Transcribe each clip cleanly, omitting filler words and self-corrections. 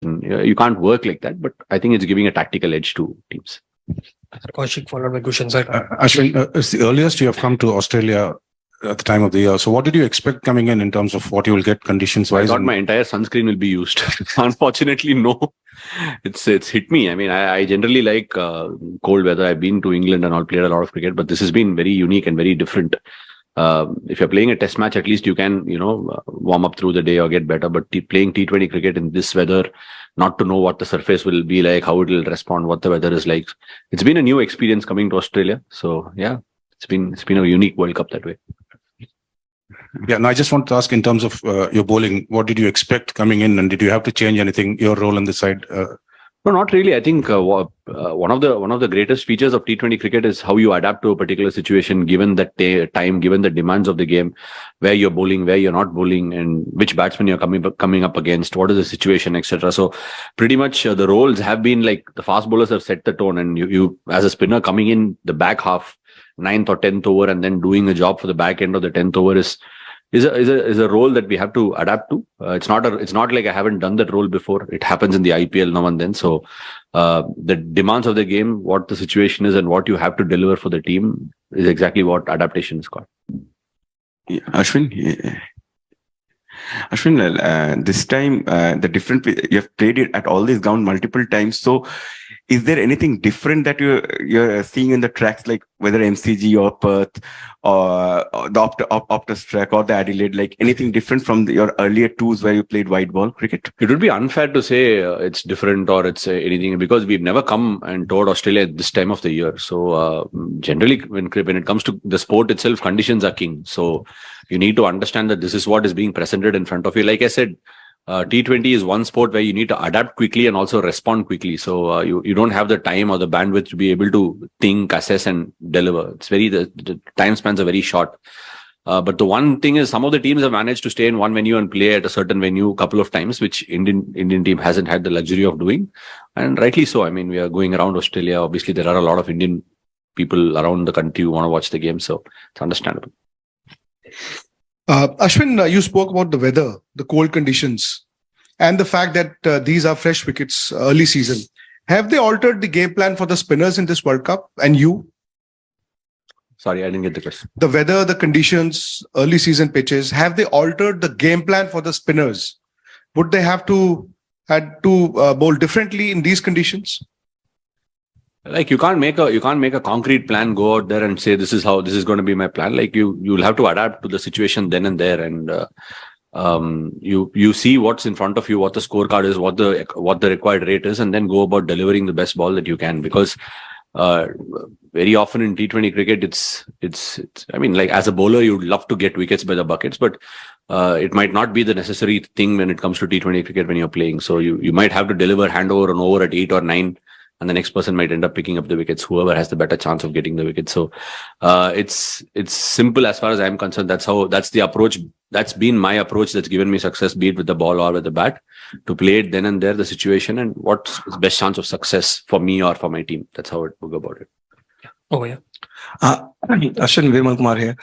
You can't work like that, but I think it's giving a tactical edge to teams. Kaushik, followed by Gushan, sir. Ashwin, it's the earliest you have come to Australia at the time of the year. So what did you expect coming in terms of what you will get conditions-wise? I thought my entire sunscreen will be used. Unfortunately, no. It's hit me. I mean, I generally like cold weather. I've been to England and all, played a lot of cricket, but this has been very unique and very different. If you're playing a test match, at least you can, warm up through the day or get better. But playing T20 cricket in this weather, not to know what the surface will be like, how it will respond, what the weather is like. It's been a new experience coming to Australia. So yeah, it's been a unique World Cup that way. Yeah, and I just want to ask in terms of your bowling, what did you expect coming in, and did you have to change anything, your role on the side? No, not really. I think one of the greatest features of T20 cricket is how you adapt to a particular situation, given that time, given the demands of the game, where you're bowling, where you're not bowling, and which batsman you're coming up against, what is the situation, etc. So pretty much the roles have been like the fast bowlers have set the tone, and you as a spinner coming in the back half, 9th or 10th over, and then doing a job for the back end of the 10th over is a role that we have to adapt to. It's not like I haven't done that role before. It happens in the IPL now and then. So the demands of the game, what the situation is, and what you have to deliver for the team is exactly what adaptation is called. Yeah, Ashwin, this time the different you have played it at all these grounds multiple times. So, is there anything different that you're seeing in the tracks, like whether MCG or Perth or the Optus track or the Adelaide, like anything different from your earlier tours where you played white ball cricket? It would be unfair to say it's different or it's anything, because we've never come and toured Australia at this time of the year. So generally, when it comes to the sport itself, conditions are king. So you need to understand that this is what is being presented in front of you. Like I said, T20 is one sport where you need to adapt quickly and also respond quickly. So you don't have the time or the bandwidth to be able to think, assess, and deliver. It's the time spans are very short. But the one thing is, some of the teams have managed to stay in one venue and play at a certain venue a couple of times, which Indian team hasn't had the luxury of doing, and rightly so. I mean, we are going around Australia. Obviously, there are a lot of Indian people around the country who want to watch the game, so it's understandable. Ashwin, you spoke about the weather, the cold conditions, and the fact that these are fresh wickets early season. Have they altered the game plan for the spinners in this World Cup? And you? Sorry, I didn't get the question. The weather, the conditions, early season pitches, have they altered the game plan for the spinners? Would they had to bowl differently in these conditions? Like you can't make a concrete plan, go out there and say this is going to be my plan. Like you'll have to adapt to the situation then and there, and you see what's in front of you, what the scorecard is, what the required rate is, and then go about delivering the best ball that you can. Because very often in T20 cricket, it's I mean, like as a bowler, you'd love to get wickets by the buckets, but it might not be the necessary thing when it comes to T20 cricket when you're playing. So you might have to deliver handover and over at 8 or 9. And the next person might end up picking up the wickets, whoever has the better chance of getting the wicket. So it's simple as far as I'm concerned. That's the approach. That's been my approach that's given me success, be it with the ball or with the bat, to play it then and there, the situation, and what's the best chance of success for me or for my team. That's how it will go about it. Oh yeah. Ashwin, Vimal Kumar here.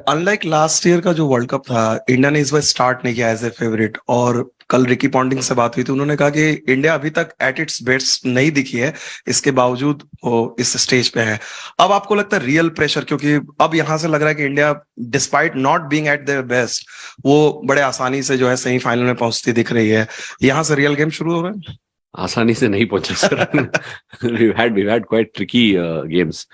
Unlike last year का जो world cup था, India ने इस बार start नहीं किया as a favourite, और कल Ricky Ponting से बात हुई थी, उन्होंने कहा कि इंडिया अभी तक एट इट्स बेस्ट नहीं दिखी है, इसके बावजूद वो इस स्टेज पे है. अब आपको लगता है रियल प्रेशर, क्योंकि अब यहां से लग रहा है कि India despite not being at their best, वो बड़े आसानी से जो है सेमीफाइनल में पहुंचती दिख रही है, यहां से रियल गेम शुरू हो रहा है? आसानी से नहीं पहुंचा sir. we've had quite tricky games.